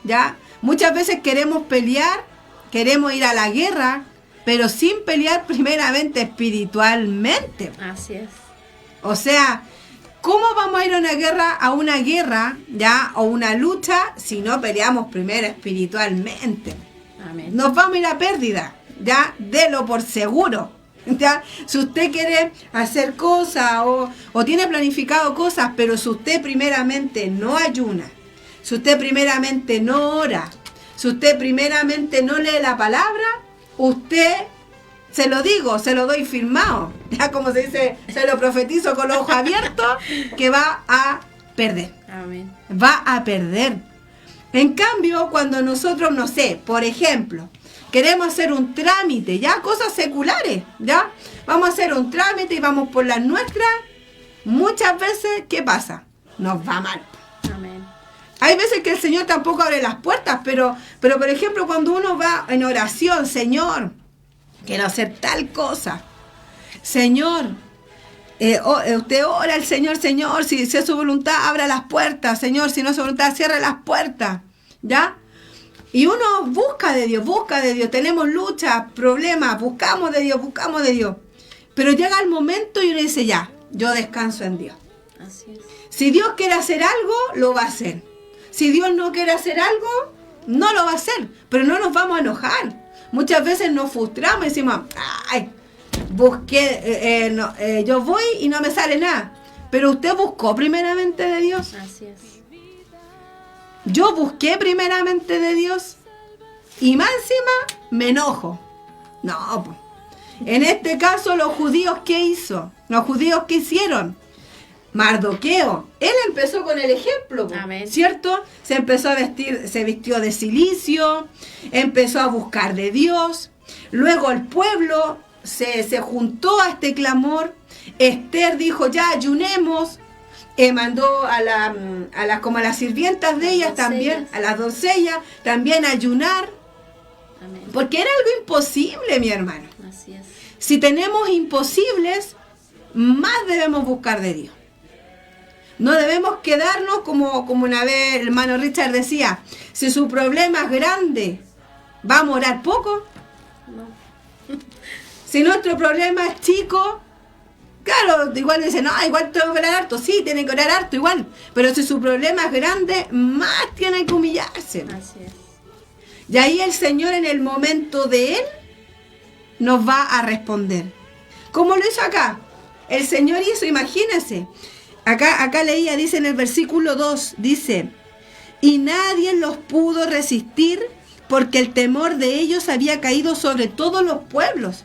Ya muchas veces queremos pelear, queremos ir a la guerra, pero sin pelear primeramente espiritualmente. Así es. O sea, ¿cómo vamos a ir a una guerra, ya, o una lucha, si no peleamos primero espiritualmente? Amén. Nos vamos a ir a pérdida, ya, délo por seguro. Ya, si usted quiere hacer cosas o tiene planificado cosas, pero si usted primeramente no ayuna, si usted primeramente no ora, si usted primeramente no lee la palabra, usted, se lo digo, se lo doy firmado, ya como se dice, se lo profetizo con los ojos abiertos, que va a perder. Amén. Va a perder. En cambio, cuando nosotros, no sé, por ejemplo, queremos hacer un trámite, ya, cosas seculares, ya, vamos a hacer un trámite y vamos por las nuestras, muchas veces, ¿qué pasa? Nos va mal. Amén. Hay veces que el Señor tampoco abre las puertas, pero por ejemplo, cuando uno va en oración, Señor, quiero hacer tal cosa, Señor, usted ora al Señor, Señor, si es su voluntad, abra las puertas, Señor, si no es su voluntad, cierre las puertas, ¿ya? Y uno busca de Dios, tenemos luchas, problemas, buscamos de Dios, pero llega el momento y uno dice, ya, yo descanso en Dios. Así es. Si Dios quiere hacer algo, lo va a hacer. Si Dios no quiere hacer algo, no lo va a hacer, pero no nos vamos a enojar. Muchas veces nos frustramos y decimos, yo voy y no me sale nada. Pero usted buscó primeramente de Dios. Así es. Yo busqué primeramente de Dios y más encima me enojo. No, pues. En este caso, los judíos, ¿qué hizo? Los judíos, ¿qué hicieron? Mardoqueo, él empezó con el ejemplo, Amén. ¿Cierto? Se empezó a vestir, se vistió de cilicio, empezó a buscar de Dios. Luego el pueblo se juntó a este clamor. Esther dijo, ya ayunemos. Mandó a las sirvientas de ellas también, a las doncellas, también a ayunar. Amén. Porque era algo imposible, mi hermano. Así es. Si tenemos imposibles, más debemos buscar de Dios. No debemos quedarnos como una vez el hermano Richard decía, si su problema es grande, ¿vamos a orar poco? No. Si nuestro problema es chico, claro, igual dicen, no, igual tengo que orar harto, sí, tienen que orar harto igual, pero si su problema es grande, más tiene que humillarse. Así es. Y ahí el Señor en el momento de Él nos va a responder. ¿Cómo lo hizo acá? El Señor hizo, imagínense, acá leía, dice en el versículo 2, dice, y nadie los pudo resistir porque el temor de ellos había caído sobre todos los pueblos.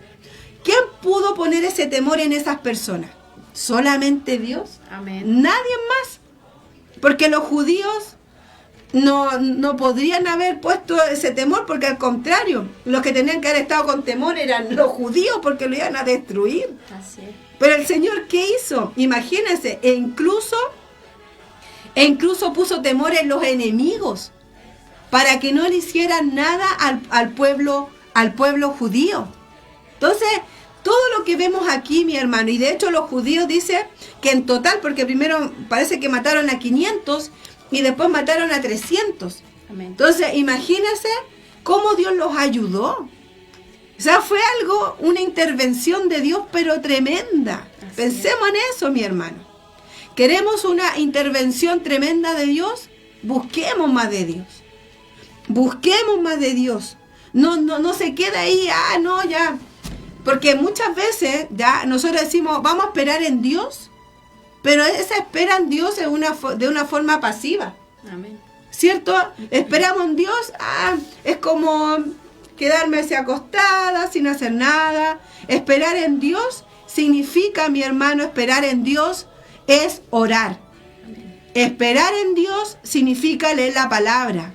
¿Quién pudo poner ese temor en esas personas? Solamente Dios. Amén. Nadie más. Porque los judíos no podrían haber puesto ese temor, porque al contrario, los que tenían que haber estado con temor eran los judíos, porque lo iban a destruir. Así es. Pero el Señor, ¿qué hizo? Imagínense, e incluso puso temor en los enemigos, para que no le hicieran nada al pueblo judío. Entonces, todo lo que vemos aquí, mi hermano, y de hecho los judíos dicen que en total, porque primero parece que mataron a 500 y después mataron a 300. Amén. Entonces, imagínense cómo Dios los ayudó. O sea, fue una intervención de Dios, pero tremenda. Así Pensemos en eso, mi hermano. ¿Queremos una intervención tremenda de Dios? Busquemos más de Dios. Busquemos más de Dios. No se queda ahí, ya. Porque muchas veces ya nosotros decimos, vamos a esperar en Dios, pero esa espera en Dios es de una forma pasiva. Amén. ¿Cierto? Esperamos en Dios, es como quedarme así acostada sin hacer nada. Esperar en Dios significa, mi hermano, esperar en Dios es orar. Amén. Esperar en Dios significa leer la palabra.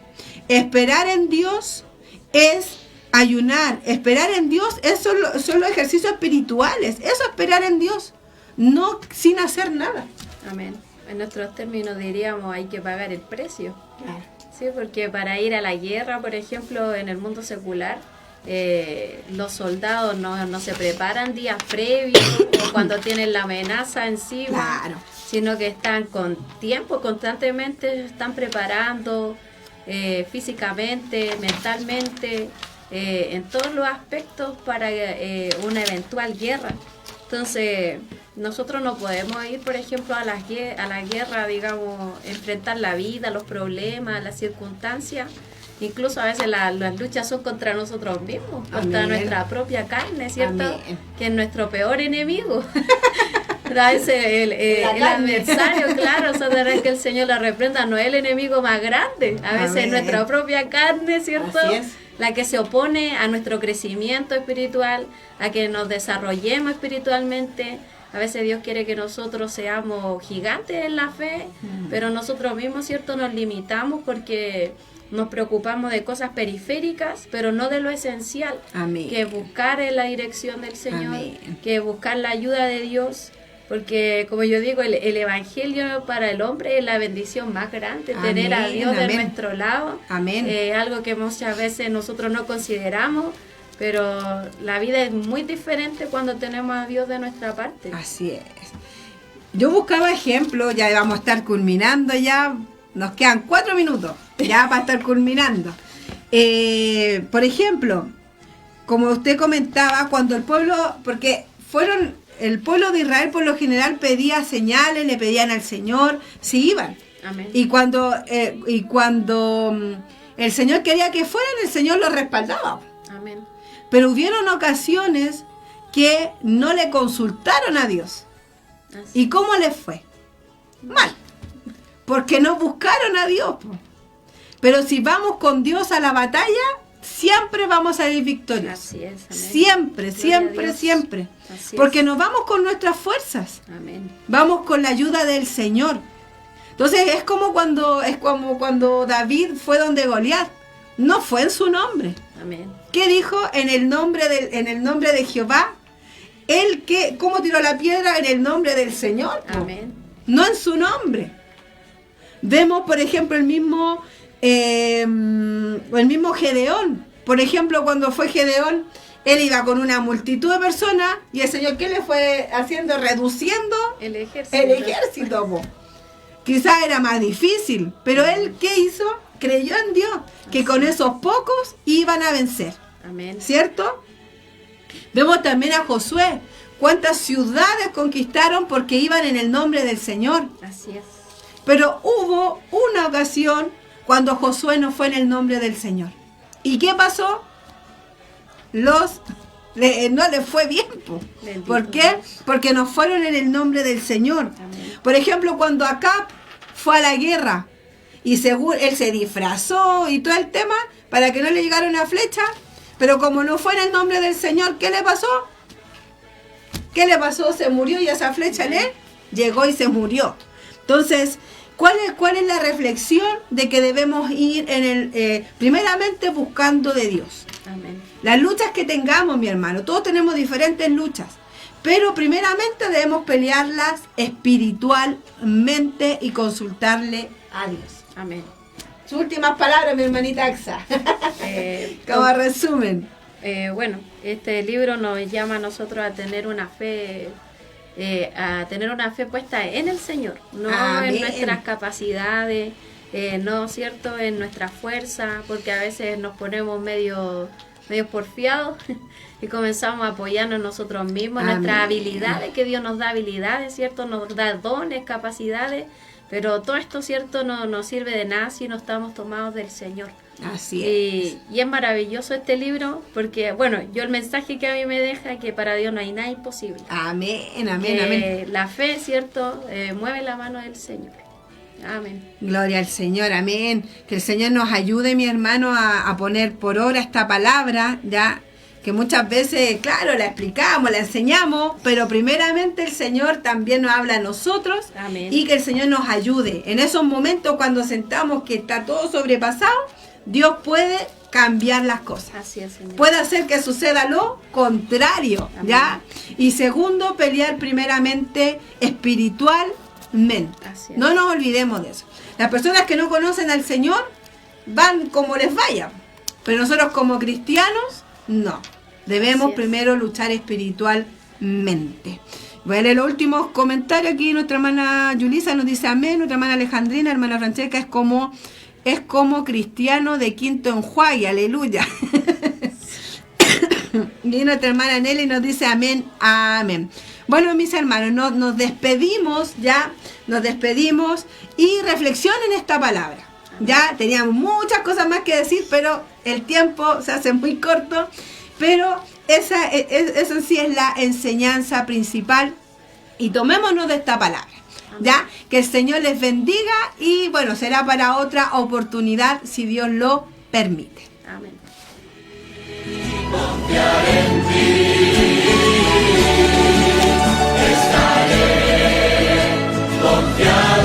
Esperar en Dios es ayunar. Esperar en Dios son los ejercicios espirituales. Eso es esperar en Dios, no sin hacer nada. Amén. En nuestros términos diríamos hay que pagar el precio. Claro. Sí, porque para ir a la guerra, por ejemplo, en el mundo secular, los soldados no se preparan días previos o cuando tienen la amenaza encima, Claro. sino que están con tiempo, constantemente están preparando físicamente, mentalmente, en todos los aspectos para una eventual guerra. Entonces, nosotros no podemos ir, por ejemplo, a la guerra, digamos, enfrentar la vida, los problemas, las circunstancias. Incluso a veces las luchas son contra nosotros mismos, contra Amén. nuestra propia carne, ¿cierto? Amén. Que es nuestro peor enemigo. A veces el adversario, claro, Satanás, que el Señor la reprenda, no es el enemigo más grande. A veces Amén. nuestra propia carne, ¿cierto? Así es. La que se opone a nuestro crecimiento espiritual, a que nos desarrollemos espiritualmente. A veces Dios quiere que nosotros seamos gigantes en la fe, pero nosotros mismos, ¿cierto?, nos limitamos porque nos preocupamos de cosas periféricas, pero no de lo esencial. Amén. Que buscar en la dirección del Señor, Amén. que buscar la ayuda de Dios. Porque, como yo digo, el evangelio para el hombre es la bendición más grande, Amén, tener a Dios de amén. nuestro lado. Amén. Algo que muchas veces nosotros no consideramos, pero la vida es muy diferente cuando tenemos a Dios de nuestra parte. Así es. Yo buscaba ejemplos, ya vamos a estar culminando ya, nos quedan 4 minutos ya para estar culminando. Por ejemplo, como usted comentaba, cuando el pueblo, porque el pueblo de Israel por lo general pedía señales, le pedían al Señor, si iban. Amén. Y cuando el Señor quería que fueran, el Señor los respaldaba. Amén. Pero hubieron ocasiones que no le consultaron a Dios. Así. ¿Y cómo les fue? Mal. Porque no buscaron a Dios. Pero si vamos con Dios a la batalla, siempre vamos a ir victoriosos. Así es. Amén. Siempre, Gloria a siempre, Dios. siempre. Así Porque es. nos vamos con nuestras fuerzas. Amén. Vamos con la ayuda del Señor. Entonces es como cuando David fue donde Goliat. No fue en su nombre. Amén. ¿Qué dijo? En el nombre de Jehová. ¿Cómo tiró la piedra? En el nombre del Señor. Amén. No en su nombre. Vemos, por ejemplo, el mismo Gedeón. Por ejemplo, cuando fue Gedeón, él iba con una multitud de personas y el Señor, ¿qué le fue haciendo? Reduciendo El ejército. el ejército. Quizás era más difícil, pero él, ¿qué hizo? Creyó en Dios, que con esos pocos iban a vencer. Amén. ¿Cierto? Vemos también a Josué. ¿Cuántas ciudades conquistaron porque iban en el nombre del Señor? Así es. Pero hubo una ocasión cuando Josué no fue en el nombre del Señor. ¿Y qué pasó? No les fue bien. Bendito ¿Por qué? Dios. Porque no fueron en el nombre del Señor. Amén. Por ejemplo, cuando Acab fue a la guerra y según él se disfrazó y todo el tema para que no le llegara una flecha, pero como no fue en el nombre del Señor, ¿qué le pasó? ¿Qué le pasó? Se murió y esa flecha le llegó y se murió. Entonces, ¿cuál es la reflexión de que debemos ir primeramente buscando de Dios? Amén. Las luchas que tengamos, mi hermano, todos tenemos diferentes luchas, pero primeramente debemos pelearlas espiritualmente y consultarle a Dios. Amén. Sus últimas palabras, mi hermanita Axa. Como resumen. Bueno, este libro nos llama a nosotros a tener una fe puesta en el Señor, no Amén. en nuestras capacidades, no cierto en nuestra fuerza, porque a veces nos ponemos medio porfiados y comenzamos a apoyarnos nosotros mismos, Amén. nuestras habilidades, que Dios nos da habilidades, cierto, nos da dones, capacidades, pero todo esto cierto no nos sirve de nada si no estamos tomados del Señor. Así es. Y es maravilloso este libro porque, bueno, yo el mensaje que a mí me deja es que para Dios no hay nada imposible. Amén, amén, amén. La fe, ¿cierto? Mueve la mano del Señor. Amén. Gloria al Señor, amén. Que el Señor nos ayude, mi hermano, a poner por obra esta palabra, ya que muchas veces, claro, la explicamos, la enseñamos, pero primeramente el Señor también nos habla a nosotros. Amén. Y que el Señor nos ayude. En esos momentos cuando sentamos que está todo sobrepasado, Dios puede cambiar las cosas. Así es, Señor. Puede hacer que suceda lo contrario, Amén. ¿ya? Y segundo, pelear primeramente espiritualmente. Así es. No nos olvidemos de eso. Las personas que no conocen al Señor van como les vaya, pero nosotros como cristianos, no. Debemos Así es. primero luchar espiritualmente. Voy a leer los últimos comentarios. Aquí nuestra hermana Yulisa nos dice amén. Nuestra hermana Alejandrina, hermana Francesca, es como cristiano de Quinto Enjuague, aleluya. Y nuestra hermana Nelly nos dice amén, amén. Bueno, mis hermanos, nos despedimos y reflexionen esta palabra. Ya teníamos muchas cosas más que decir, pero el tiempo se hace muy corto. Pero eso sí es la enseñanza principal. Y tomémonos de esta palabra. Ya, que el Señor les bendiga y bueno, será para otra oportunidad si Dios lo permite. Amén. Confiar en ti, estaré confiado.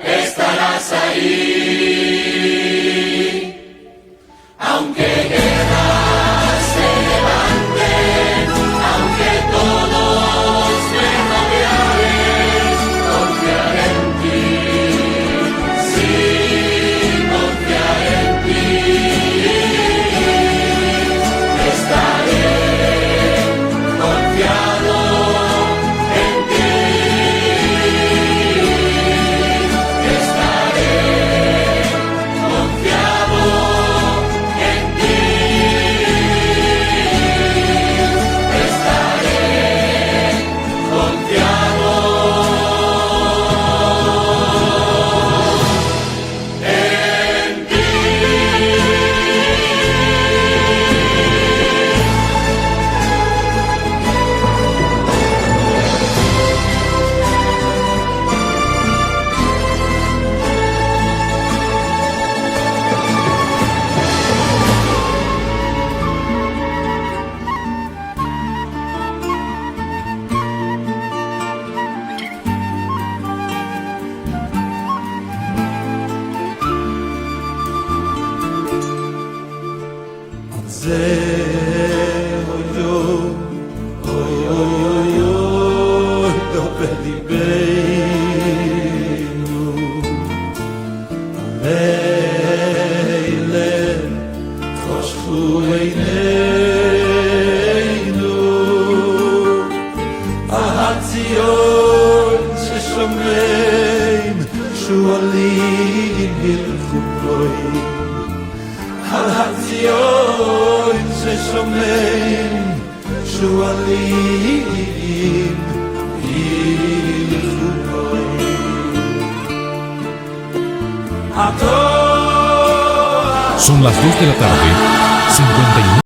Estarás ahí, aunque guerras se levanten, aunque todos me rodearen, confiar en ti, sí, confiar en ti, estaré confiado. Leile, Koshchu shomein shualim hilchukoi al hatzion ze shomein shualim hilchukoi Son las 2 de la tarde, 51